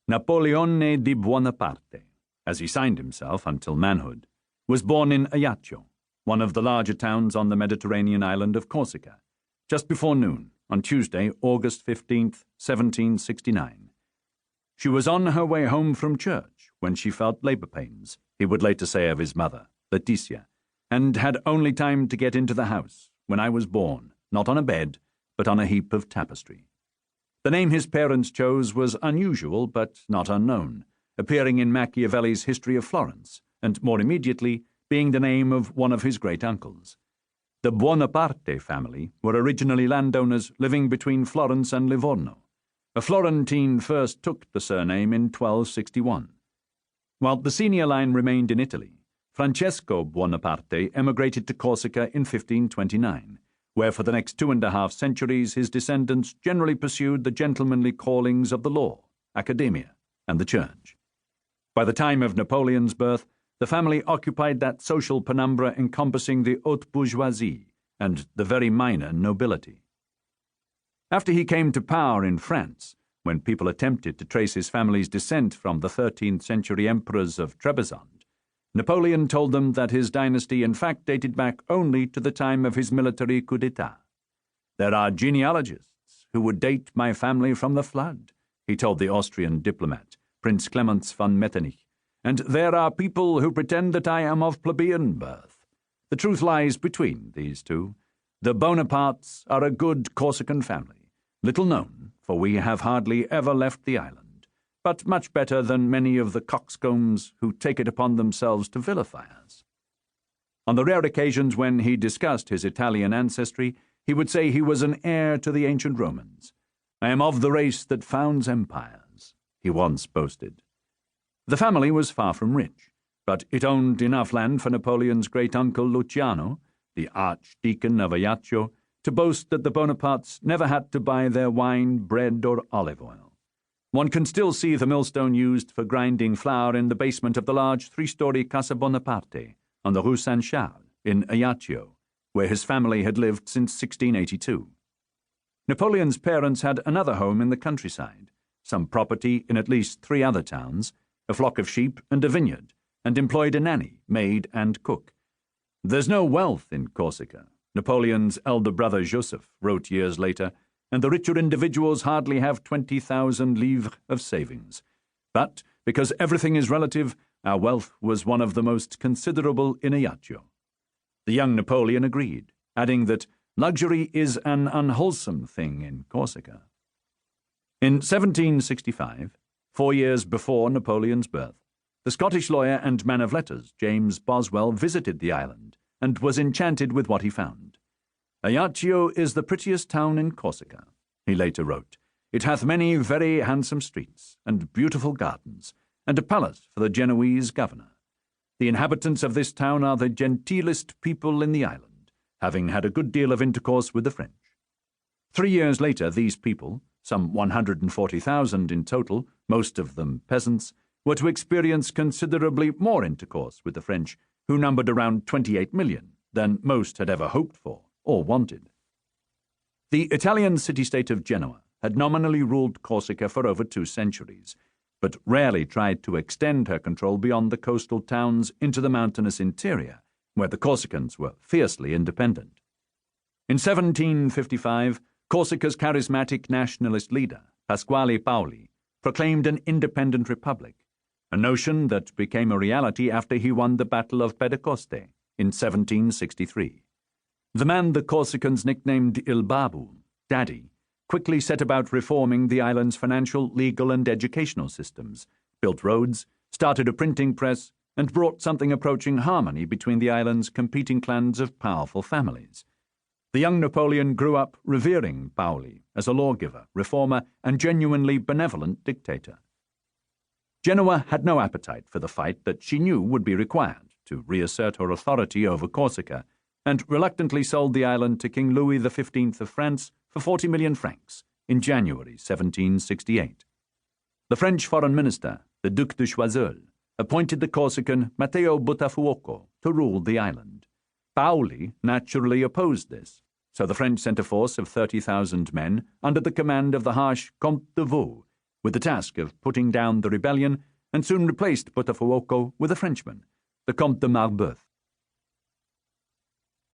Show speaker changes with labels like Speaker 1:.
Speaker 1: Napoleone Bonaparte, as he signed himself until manhood, was born in Ajaccio, one of the larger towns on the Mediterranean island of Corsica, just before noon on Tuesday, August 15th, 1769. She was on her way home from church when she felt labor pains, he would later say of his mother, Laetitia, and had only time to get into the house when I was born, not on a bed, but on a heap of tapestry. The name his parents chose was unusual but not unknown, appearing in Machiavelli's History of Florence, and more immediately being the name of one of his great uncles. The Bonaparte family were originally landowners living between Florence and Livorno. A Florentine first took the surname in 1261. While the senior line remained in Italy, Francesco Bonaparte emigrated to Corsica in 1529, where for the next 2.5 centuries his descendants generally pursued the gentlemanly callings of the law, academia, and the church. By the time of Napoleon's birth, the family occupied that social penumbra encompassing the haute bourgeoisie and the very minor nobility. After he came to power in France, when people attempted to trace his family's descent from the 13th century emperors of Trebizond, Napoleon told them that his dynasty in fact dated back only to the time of his military coup d'etat. "There are genealogists who would date my family from the flood," he told the Austrian diplomat, Prince Clemens von Metternich, "and there are people who pretend that I am of plebeian birth. The truth lies between these two. The Bonapartes are a good Corsican family, little known, for we have hardly ever left the island, but much better than many of the coxcombs who take it upon themselves to vilify us." On the rare occasions when he discussed his Italian ancestry, he would say he was an heir to the ancient Romans. "I am of the race that founds empires," he once boasted. The family was far from rich, but it owned enough land for Napoleon's great-uncle Luciano, the Archdeacon of Ajaccio, to boast that the Bonapartes never had to buy their wine, bread, or olive oil. One can still see the millstone used for grinding flour in the basement of the large 3-story Casa Bonaparte on the Rue Saint-Charles in Ajaccio, where his family had lived since 1682. Napoleon's parents had another home in the countryside, some property in at least 3 other towns, a flock of sheep and a vineyard, and employed a nanny, maid, and cook. "There's no wealth in Corsica," Napoleon's elder brother Joseph wrote years later, "and the richer individuals hardly have 20,000 livres of savings. But, because everything is relative, our wealth was one of the most considerable in Ajaccio." The young Napoleon agreed, adding that luxury is an unwholesome thing in Corsica. In 1765, 4 years before Napoleon's birth, the Scottish lawyer and man of letters James Boswell visited the island and was enchanted with what he found. "Ajaccio is the prettiest town in Corsica," he later wrote. "It hath many very handsome streets, and beautiful gardens, and a palace for the Genoese governor. The inhabitants of this town are the genteelest people in the island, having had a good deal of intercourse with the French." 3 years later, these people, some 140,000 in total, most of them peasants, were to experience considerably more intercourse with the French, who numbered around 28 million, than most had ever hoped for or wanted. The Italian city-state of Genoa had nominally ruled Corsica for over 2 centuries, but rarely tried to extend her control beyond the coastal towns into the mountainous interior, where the Corsicans were fiercely independent. In 1755, Corsica's charismatic nationalist leader, Pasquale Paoli, proclaimed an independent republic, a notion that became a reality after he won the Battle of Pentecoste in 1763. The man the Corsicans nicknamed Il Babu, Daddy, quickly set about reforming the island's financial, legal, and educational systems, built roads, started a printing press, and brought something approaching harmony between the island's competing clans of powerful families. The young Napoleon grew up revering Paoli as a lawgiver, reformer, and genuinely benevolent dictator. Genoa had no appetite for the fight that she knew would be required to reassert her authority over Corsica, and reluctantly sold the island to King Louis XV of France for 40 million francs in January 1768. The French foreign minister, the Duc de Choiseul, appointed the Corsican Matteo Buttafuoco to rule the island. Paoli naturally opposed this, so the French sent a force of 30,000 men under the command of the harsh Comte de Vaux, with the task of putting down the rebellion, and soon replaced Botafogo with a Frenchman, the Comte de Marbeuf.